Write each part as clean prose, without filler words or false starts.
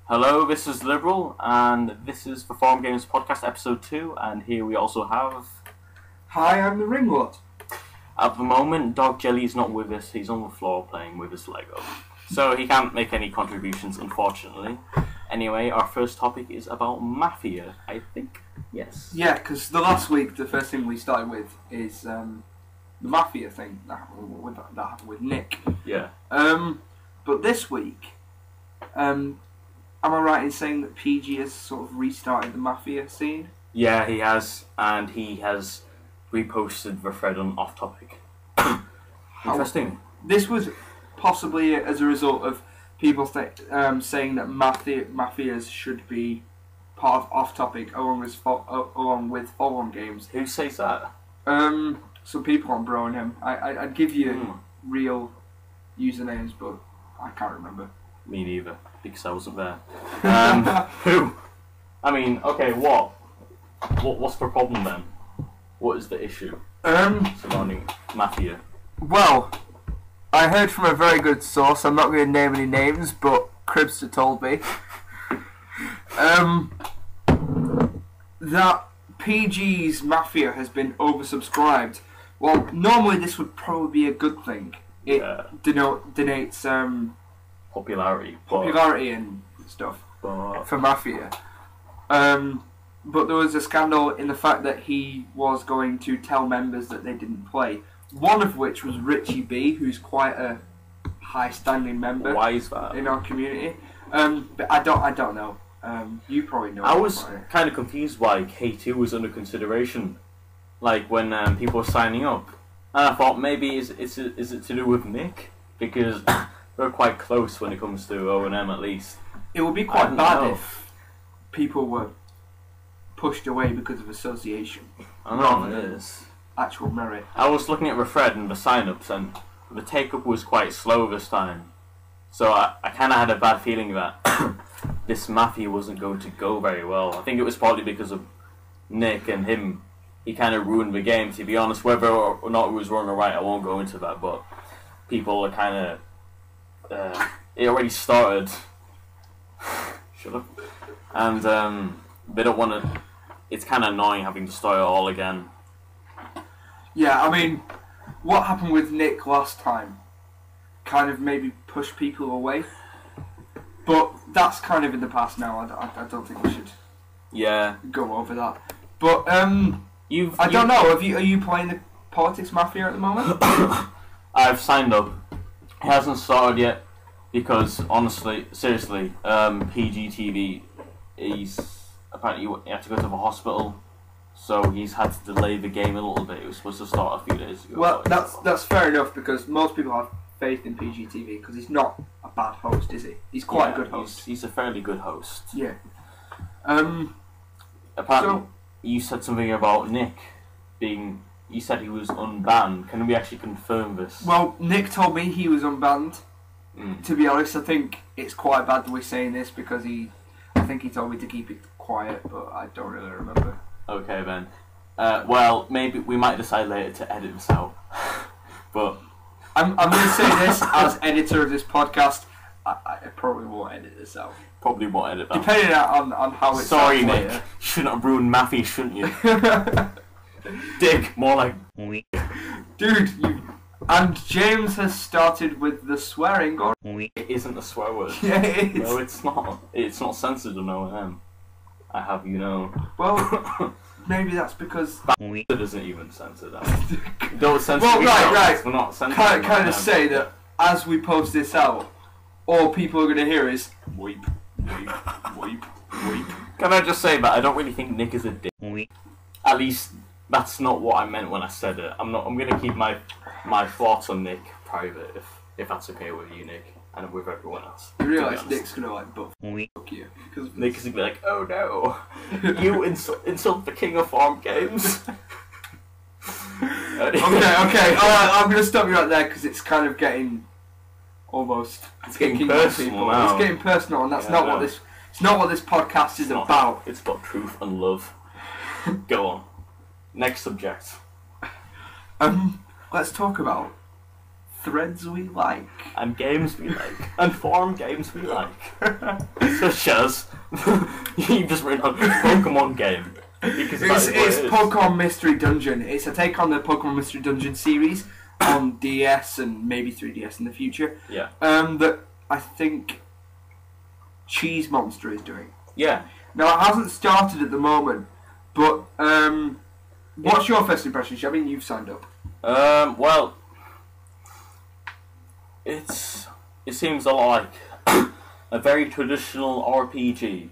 Hello, this is Liberal, and this is the Forum Games Podcast Episode 2, and here we also have... Hi, I'm the Ringlord. At the moment, Dog Jelly is not with us, he's on the floor playing with his Lego. So he can't make any contributions, unfortunately. Anyway, our first topic is about Mafia, I think. Yes. Yeah, because the last week, the first thing we started with is the Mafia thing that happened with Nick. Yeah. But this week, am I right in saying that PG has sort of restarted the Mafia scene? Yeah, he has, and he has reposted the thread on Off Topic. Interesting. This was possibly as a result of people saying that Mafias should be part of Off Topic along with Forum Games. Who says that? Some people on Bro and him. I'd give you real usernames, but I can't remember. Me neither, because I wasn't there. Who? I mean, okay, what's the problem then? What is the issue surrounding Mafia? Well, I heard from a very good source, I'm not going to name any names, but Cribster told me, that PG's Mafia has been oversubscribed. Well, normally this would probably be a good thing. It denotes popularity and stuff for Mafia. But there was a scandal in the fact that he was going to tell members that they didn't play. One of which was Richie B, who's quite a high-standing member. Why is that? In our community? But I don't know. You probably know. I was kind of confused why K2 was under consideration, like when people were signing up, and I thought maybe is it to do with Nick, because we're quite close when it comes to O&M at least. It would be quite bad if people were pushed away because of association. I know it is. Actual merit. I was looking at the thread and the sign-ups, and the take-up was quite slow this time. So I kind of had a bad feeling that this Mafia wasn't going to go very well. I think it was partly because of Nick and him. He kind of ruined the game, to be honest. Whether or not it was wrong or right, I won't go into that, but people are kind of... it already started. Shut up. And they don't want to... It's kind of annoying having to start it all again. Yeah, I mean, what happened with Nick last time kind of maybe pushed people away. But that's kind of in the past now. I don't think we should go over that. But I don't know. Are you playing the Politics Mafia at the moment? I've signed up. It hasn't started yet because, honestly, seriously, PGTV, apparently he had to go to the hospital, so he's had to delay the game a little bit. It was supposed to start a few days ago. Well, that's fair enough, because most people have faith in PGTV, because he's not a bad host, is he? He's quite a good host. He's a fairly good host. Yeah. Apparently, you said something about Nick being... You said he was unbanned. Can we actually confirm this? Well, Nick told me he was unbanned. To be honest, I think it's quite bad that we're saying this, because I think he told me to keep it quiet, but I don't really remember. Okay then. Well, maybe we might decide later to edit this out. But I'm going to say this as editor of this podcast. I probably won't edit this out. Probably won't edit that. Depending on how it's... Sorry, Nick. You shouldn't have ruined Mafia, shouldn't you? Dick, more like... Dude, and James has started with the swearing. It isn't a swear word. Yeah, it is. No, it's not. It's not censored on O&M. I have you know. Well, maybe that's because... It isn't even censored. Don't censor well, right. We're not censoring. Kind of say that as we post this out, all people are going to hear is... Weep, weep, weep, weep. Can I just say that I don't really think Nick is a dick. At least... That's not what I meant when I said it. I'm going to keep my thoughts on Nick private, if that's okay with you, Nick, and with everyone else. You realise Nick's going to fuck you. Nick is going to be like, oh no, you insult the king of farm games. Okay, alright, I'm going to stop you right there, because it's kind of getting almost... It's getting personal now. It's getting personal, and that's not what this... It's not what this podcast is about. It's about truth and love. Go on. Next subject. Let's talk about threads we like. And games we like. And forum games we like. Such as... You've just written on Pokemon game. Because It's Pokemon Mystery Dungeon. It's a take on the Pokemon Mystery Dungeon series on DS and maybe 3DS in the future. Yeah. That I think Cheese Monster is doing. Yeah. Now, it hasn't started at the moment, but what's your first impressions? I mean, you've signed up. Well, it seems a lot like a very traditional RPG.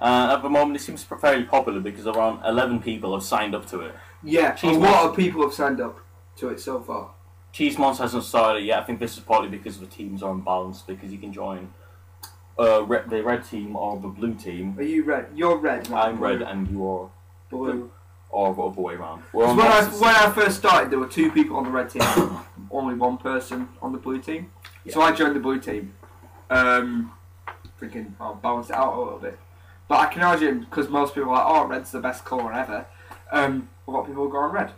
At the moment, it seems fairly popular because around 11 people have signed up to it. Yeah, a lot of people have signed up to it so far. Cheese Monster hasn't started yet. I think this is partly because the teams are unbalanced, because you can join the red team or the blue team. Are you red? You're red. I'm red and you're blue. Or the other way around. When I first started, there were 2 people on the red team, only 1 person on the blue team. Yeah. So I joined the blue team, thinking I'll balance it out a little bit. But I can imagine, because most people are like, oh, red's the best colour ever, a lot of people go on red.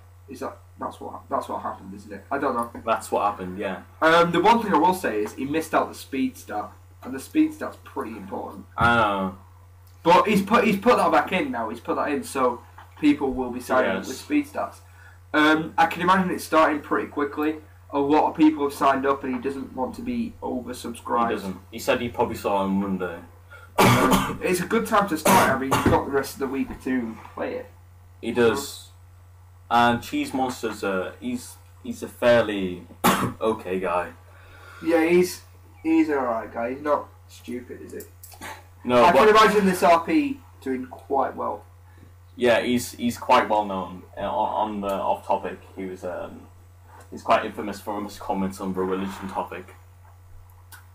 That's what happened, isn't it? I don't know. That's what happened, yeah. The one thing I will say is he missed out the speed stat, and the speed stat's pretty important. I know. But he's put that back in now. He's put that in, so people will be signing up with speed stats. I can imagine it's starting pretty quickly. A lot of people have signed up, and he doesn't want to be oversubscribed. He doesn't. He said he probably saw it on Monday. It's a good time to start. I mean, you've got the rest of the week to play it. He does. And Cheese Monster's he's a fairly okay guy. Yeah, he's an alright guy. He's not stupid, is he? No, I can imagine this RP doing quite well. Yeah, he's quite well known. On the off topic, he's quite infamous for his comments on the religion topic.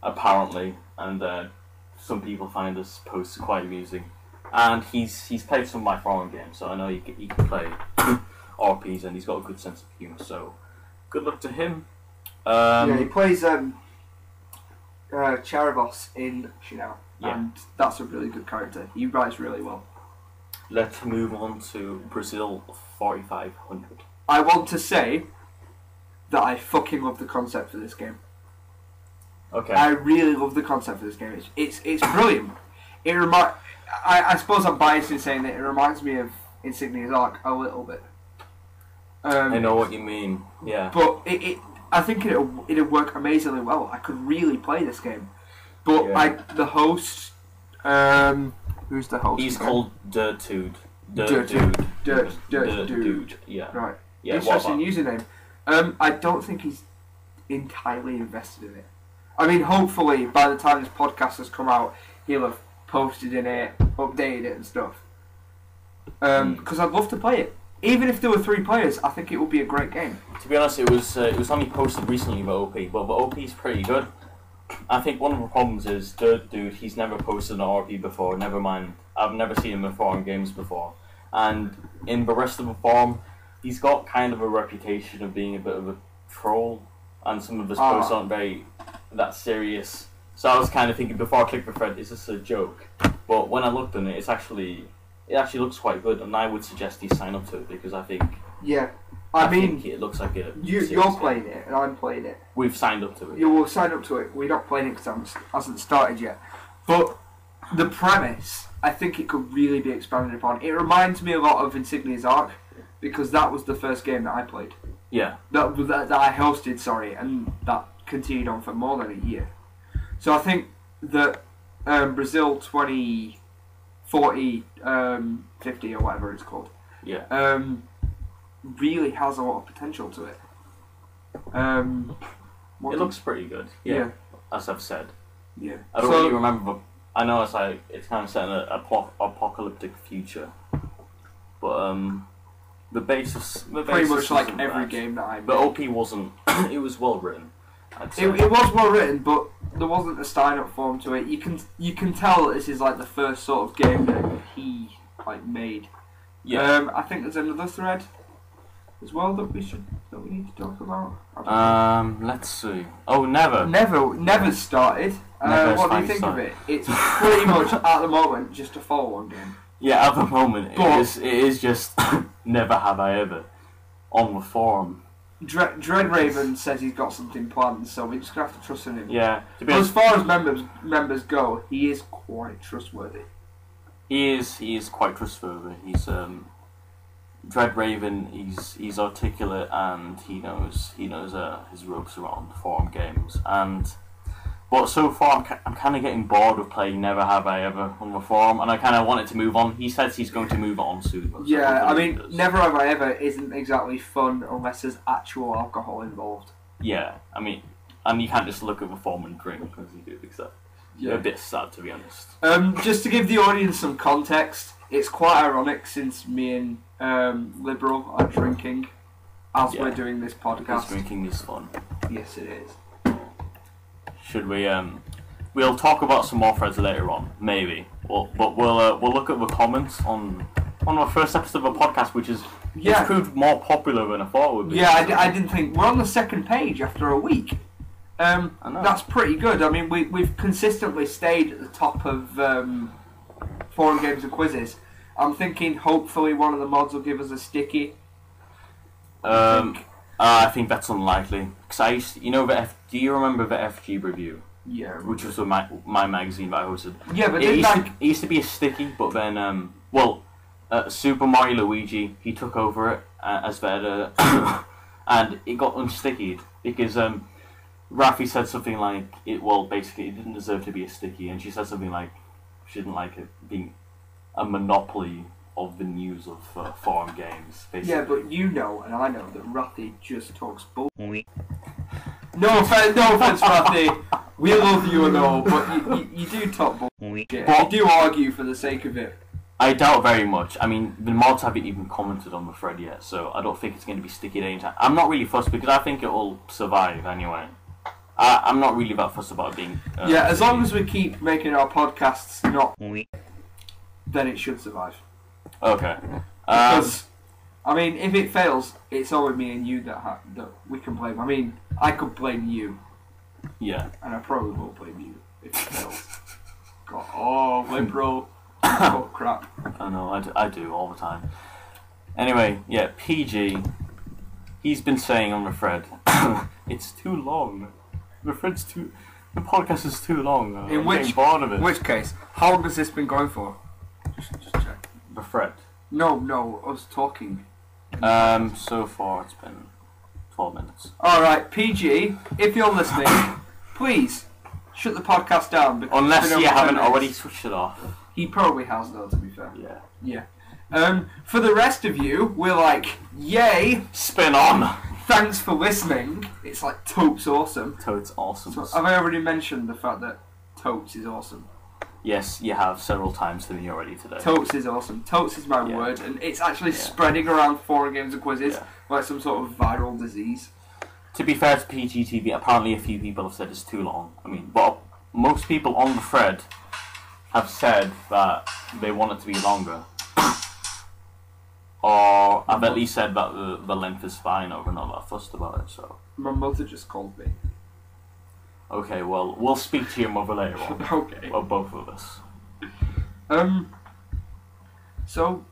Apparently, and some people find his posts quite amusing. And he's played some of my foreign games, so I know he can play RPs, and he's got a good sense of humour. So, good luck to him. Yeah, he plays Charabos in Chanel, and that's a really good character. He writes really well. Let's move on to Brazil 4500. I want to say that I fucking love the concept for this game. Okay. I really love the concept for this game. It's brilliant. I suppose I'm biased in saying that it reminds me of Insignia's Arc a little bit. I know what you mean. Yeah. But I think it'd work amazingly well. I could really play this game. But the host, who's the host? He's called Dirt Dude. Dude. Yeah. Right. Yeah. Interesting username. I don't think he's entirely invested in it. I mean, hopefully, by the time this podcast has come out, he'll have posted in it, updated it and stuff. Because I'd love to play it. Even if there were 3 players, I think it would be a great game. To be honest, it was only posted recently by OP, but the OP is pretty good. I think one of the problems is Dirt Dude, he's never posted an RP before, never mind. I've never seen him in foreign games before. And in the rest of the forum, he's got kind of a reputation of being a bit of a troll, and some of his posts aren't very that serious. So I was kind of thinking before I clicked the thread, is this a joke? But when I looked on it, it actually looks quite good, and I would suggest he sign up to it because I think. Yeah, I mean, think it looks like a. You're playing it, and I'm playing it. We've signed up to it. You will sign up to it. We're not playing it because it hasn't started yet. But the premise, I think it could really be expanded upon. It reminds me a lot of Insignia's Arc because that was the first game that I played. Yeah. That I hosted, and that continued on for more than a year. So I think that Brazil 2040, 50 or whatever it's called, really has a lot of potential to it. It looks pretty good. Yeah. As I've said. Yeah. I don't really remember. I know it's kind of set in an apocalyptic future, but the basis pretty much like every game that I made. But OP wasn't. It was well written. It was well written, but there wasn't a sign-up form to it. You can tell that this is like the first sort of game that he made. Yeah. I think there's another thread as well that we need to talk about. Let's see. Oh, Never started. What do you think of it? It's pretty much at the moment just a follow-on game. Yeah, at the moment it is just Never Have I Ever on the forum. Dreadraven says he's got something planned, so we're just gonna have to trust in him. Yeah. But as far as members go, he is quite trustworthy. He is quite trustworthy. He's Dreadraven. He's articulate and he knows his ropes around forum games. But so far, I'm kind of getting bored of playing Never Have I Ever on the forum, and I kind of want it to move on. He says he's going to move on soon. Yeah, I mean, Never Have I Ever isn't exactly fun unless there's actual alcohol involved. Yeah, I mean, and you can't just look at the forum and drink because you do because yeah. A bit sad, to be honest. Just to give the audience some context, it's quite ironic since me and Liberal are drinking as we're doing this podcast. Because drinking is fun. Yes, it is. Should we? We'll talk about some more threads later on, maybe. But we'll look at the comments on our first episode of a podcast, which is it's proved more popular than I thought it would be. Yeah, I didn't think we're on the second page after a week. That's pretty good. I mean, we've consistently stayed at the top of forum games and quizzes. I'm thinking hopefully one of the mods will give us a sticky. I think that's unlikely. Because do you remember the FG review? Yeah. Which was my magazine that I hosted. Yeah, but it used to be a sticky, but then Super Mario Luigi, he took over it as the editor, and it got unstickied because Rafi said something like basically it didn't deserve to be a sticky, and she said something like she didn't like it being a monopoly of the news of forum games, basically. Yeah, but you know, and I know, that Rafi just talks bull. No offense, Rafi. We love you and all, but you do talk bullshit. You do argue for the sake of it. I doubt very much. I mean, the mods haven't even commented on the thread yet, so I don't think it's going to be sticky at any time. I'm not really fussed because I think it will survive anyway. I'm not really that fussed about being... as long as we keep making our podcasts not... then it should survive. Okay. Because, I mean, if it fails, it's only me and you that we can blame. I mean, I could blame you. Yeah. And I probably will blame you if it fails. God, Liberal. Oh, crap. I know, I do all the time. Anyway, yeah, PG, he's been saying on the thread, it's too long. The podcast is too long. I'm getting bored of it. In which case, how long has this been going for? Just check. The thread? No, us talking. So far it's been 12 minutes. Alright, PG, if you're listening, please shut the podcast down. Unless you haven't already switched it off. He probably has, though, to be fair. Yeah. For the rest of you, we're like, yay! Spin on! Thanks for listening. It's like Totes awesome. Totes awesome. So, have I already mentioned the fact that Totes is awesome? Yes, you have several times to me already today. Totes is awesome. Totes is my word, and it's actually spreading around forum games and quizzes like some sort of viral disease. To be fair to PGTV, apparently a few people have said it's too long. I mean, but most people on the thread have said that they want it to be longer. Or I've at least said that the length is fine, or we're not that fussed about it, so... My mother just called me. Okay, well, we'll speak to your mother later on. Okay. Well, both of us. So...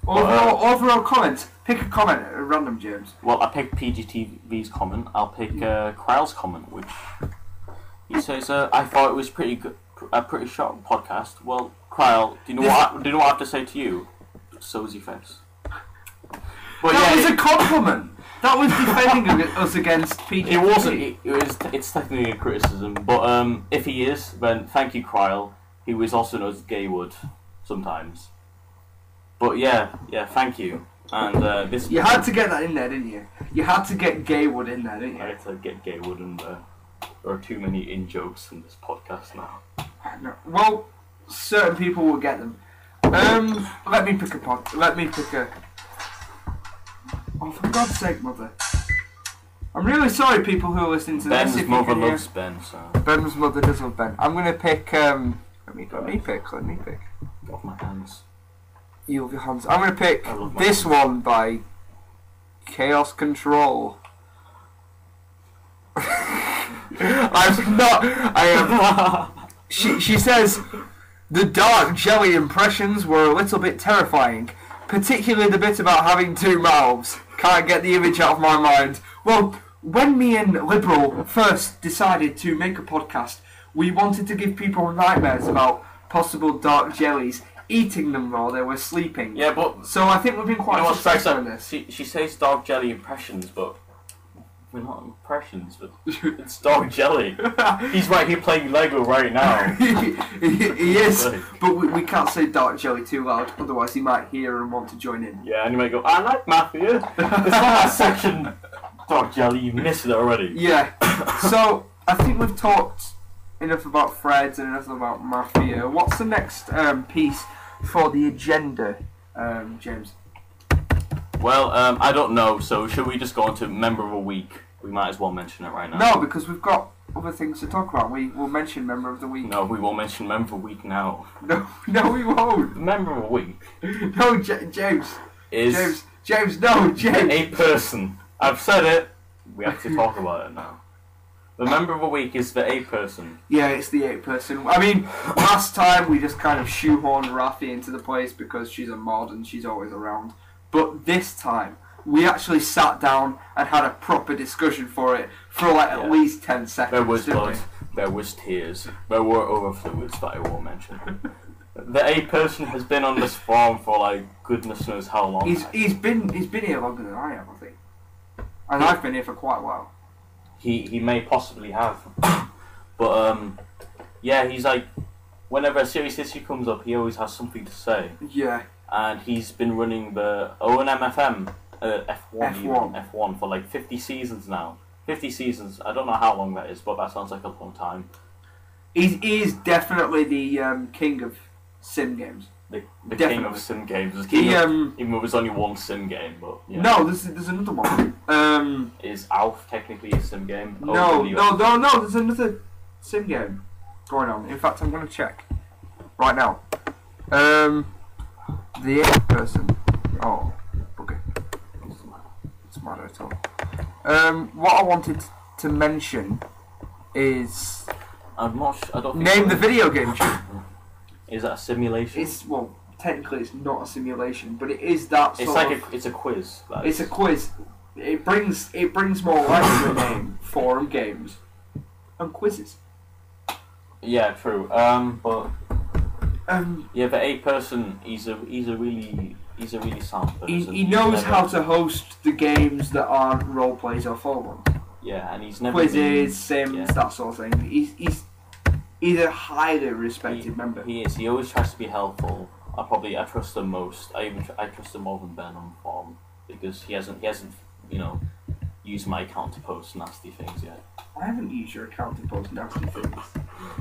Overall comments. Pick a comment at random, James. Well, I picked PGTV's comment. I'll pick Kryle's comment, which... He says, I thought it was pretty good, a pretty short podcast. Well, Kryle, do you know what I have to say to you? So's your face. But that was a compliment. That was defending us against PG. It wasn't. It's technically a criticism. But if he is, then thank you, Kryle. He was also known as Gaywood sometimes. But yeah, thank you. And this. You had to get that in there, didn't you? You had to get Gaywood in there, didn't you? I had to get Gaywood in there. There are too many in jokes in this podcast now. No. Well, certain people will get them. Let me pick a. Oh, for God's sake, mother! I'm really sorry, people who are listening to this. Ben's mother loves Ben, so. Ben's mother does love Ben. I'm gonna pick. Let me pick. Off my hands. You love your hands. I'm gonna pick this one by Chaos Control. She says the dark jelly impressions were a little bit terrifying, particularly the bit about having two mouths. Can't get the image out of my mind. Well, when me and Liberal first decided to make a podcast, we wanted to give people nightmares about possible dark jellies, eating them while they were sleeping. Yeah, but... So I think we've been quite successful in this. She says dark jelly impressions, but... We're not impressions, but it's dark jelly. He's right here playing Lego right now. he is, but we can't say dark jelly too loud, otherwise he might hear and want to join in. Yeah, and he might go, I like Mafia. It's not that section, dark jelly, you missed it already. Yeah, so I think we've talked enough about Fred and enough about Mafia. What's the next piece for the agenda, James? Well, I don't know, so should we just go on to Member of the Week? We might as well mention it right now. No, because we've got other things to talk about. We will mention Member of the Week. No, we won't mention Member of the Week now. No, we won't. Member of the Week. No, James. Is... James, no, James. A person. I've said it. We have to talk about it now. The Member of the Week is the A person. Yeah, it's the A person. I mean, last time we just kind of shoehorned Rafi into the place because she's a mod and she's always around. But this time, we actually sat down and had a proper discussion for it for at least 10 seconds. There was blood, there was tears, there were other fluids that I won't mention. The A person has been on this farm for like goodness knows how long. He's been here longer than I have, I think. And I've been here for quite a while. He may possibly have. But yeah, he's like, whenever a serious issue comes up, he always has something to say. Yeah. And he's been running the O&M FM, F1 for like 50 seasons now. 50 seasons, I don't know how long that is, but that sounds like a long time. He is definitely the king of sim games. The king of sim games. Even though there's only one sim game, but... Yeah. No, there's another one. Is ALF technically a sim game? No, there's another sim game going on. In fact, I'm going to check right now. The 8th person. Oh, okay. Doesn't matter at all. What I wanted to mention is... I don't think name the video game. Is that a simulation? Well, technically it's not a simulation, but it is that sort of... It's a quiz. It's a quiz. It brings more life to the name. Forum games and quizzes. Yeah, true. But yeah, the A person, he's a really sound person. He knows how to host the games that aren't role plays or forums. Yeah, and he's never quizzes, sims, that sort of thing. He's a highly respected member. He is. He always tries to be helpful. I trust him most. I trust him more than Ben on the forum because he hasn't used my account to post nasty things yet. I haven't used your account to post nasty things.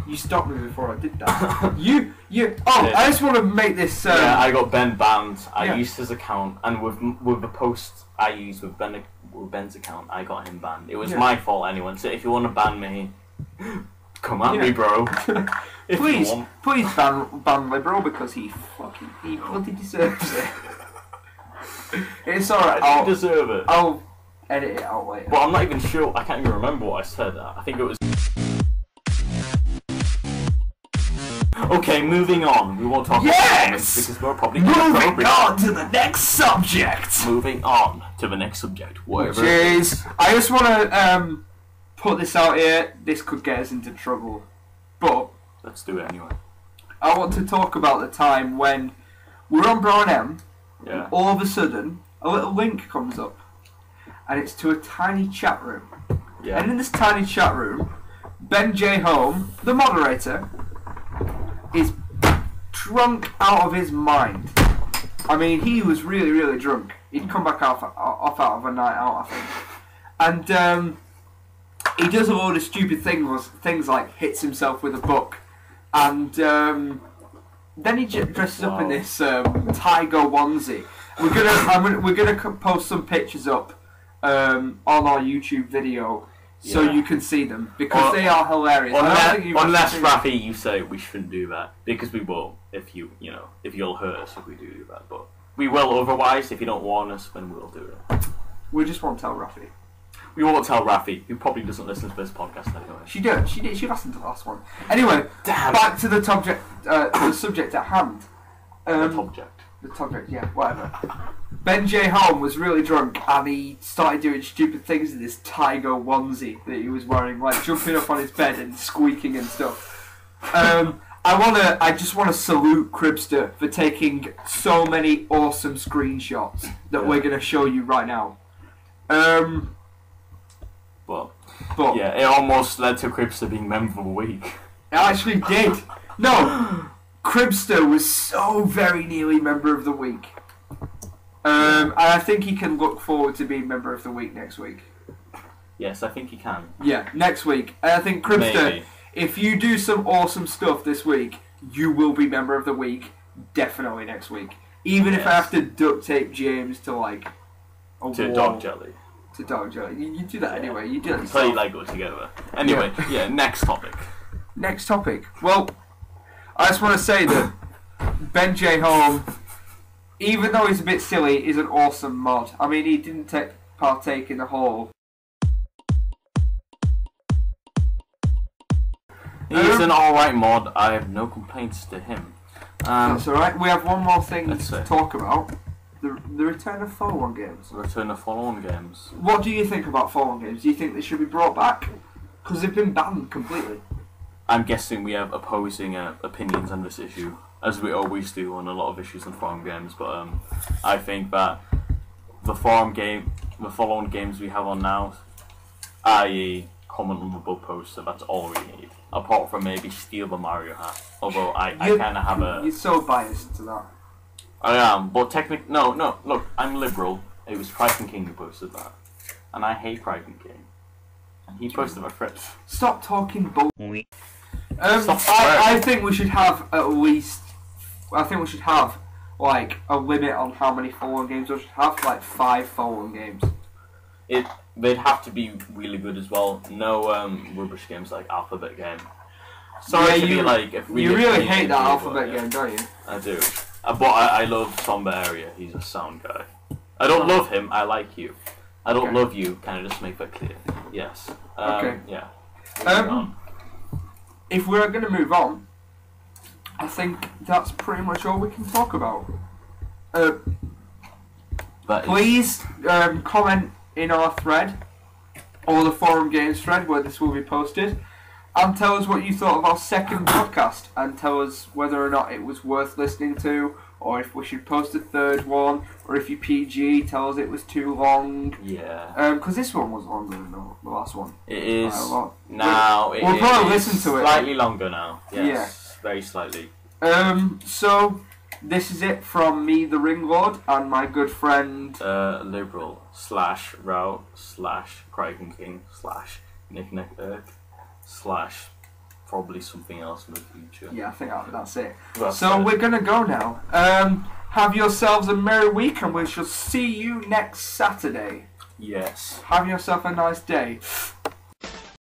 You stopped me before I did that. you. Oh, yeah. I just want to make this. Yeah, I got Ben banned. I used his account, and with the posts I used with Ben's account, I got him banned. It was my fault anyway. So if you want to ban me, come at me, bro. Please ban Liberal because he bloody deserves it. It's alright. I deserve it. I'll edit it out later. But I'm not even sure. I can't even remember what I said. I think it was. Okay, moving on. We won't talk about comments because we're probably moving on to the next subject. Moving on to the next subject. Whatever. Which is, I just want to put this out here. This could get us into trouble, but let's do it anyway. I want to talk about the time when we're on Brown M. Yeah. All of a sudden, a little link comes up, and it's to a tiny chat room. Yeah. And in this tiny chat room, Ben J. Home, the moderator, is drunk out of his mind. I mean, he was really, really drunk. He'd come back off out of a night out, I think. And he does a load of stupid things like hits himself with a book, and then he dresses up in this tiger onesie. We're gonna post some pictures up on our YouTube video. So you can see them because they are hilarious. Unless Rafi, you say we shouldn't do that because we will. If you'll hurt us if we do that, but we will otherwise. If you don't warn us, then we'll do it. We just won't tell Rafi. We won't tell Rafi, who probably doesn't listen to this podcast anyway. She did. She listened to the last one. Anyway, back to the subject at hand. The The topic, yeah, whatever. Ben J. Holm was really drunk and he started doing stupid things in this tiger onesie that he was wearing, like jumping up on his bed and squeaking and stuff. I just want to salute Cribster for taking so many awesome screenshots that we're going to show you right now. But yeah, it almost led to Cribster being Member of the Week. It actually did. No, Cribster was so very nearly Member of the Week. And I think he can look forward to being Member of the Week next week. Yes, I think he can. Yeah, next week. And I think Cribster, Maybe. if you do some awesome stuff this week, you will be Member of the Week definitely next week. Even if I have to duct tape James to like a To wall. Dog Jelly. To Dog Jelly. You do that anyway. You do it Play yourself. Lego together. Anyway, yeah, next topic. Next topic. Well, I just want to say that Ben J. Holm, even though he's a bit silly, is an awesome mod. I mean, he didn't partake in the whole. He's an alright mod. I have no complaints to him. That's alright. We have one more thing Let's to see. talk about. The return of follow-on games. Return of follow-on games. What do you think about follow-on games? Do you think they should be brought back? Because they've been banned completely. I'm guessing we have opposing opinions on this issue, as we always do on a lot of issues in forum games. But I think that the follow-on games we have on now, i.e., comment on the bug poster, that's all we need. Apart from maybe steal the Mario hat. Although I kind of have a. You're so biased to that. I am, but technically, no. Look, I'm liberal. It was Crichton King who posted that, and I hate Crichton King. And he posted my threats. Stop talking bull. Stop I think we should have at least. I think we should have like a limit on how many follow-on games we should have. Like 5 follow-on games. They'd have to be really good as well. No rubbish games like Alphabet Game. Sorry to be like. If you really hate that Alphabet Game, don't you? I do. But I love Somber Area. He's a sound guy. I don't love him. I like you. I don't love you. Can I just make that clear? Yes. Okay. Yeah. If we're going to move on, I think that's pretty much all we can talk about. Please comment in our thread, or the forum games thread where this will be posted, and tell us what you thought of our second podcast, and tell us whether or not it was worth listening to, or if we should post a third one, or if you PG, tell us it was too long. Yeah. Because this one was longer than the last one. It is. A lot. Now We'll probably listen to it. Slightly longer now. Yes. Very slightly. So this is it from me, the Ringlord, and my good friend Liberal / Row / Crichton King / Nick / probably something else in the future. Yeah, I think that's it. That's so it. we're gonna go now. Have yourselves a merry week, and we shall see you next Saturday. Yes. Have yourself a nice day.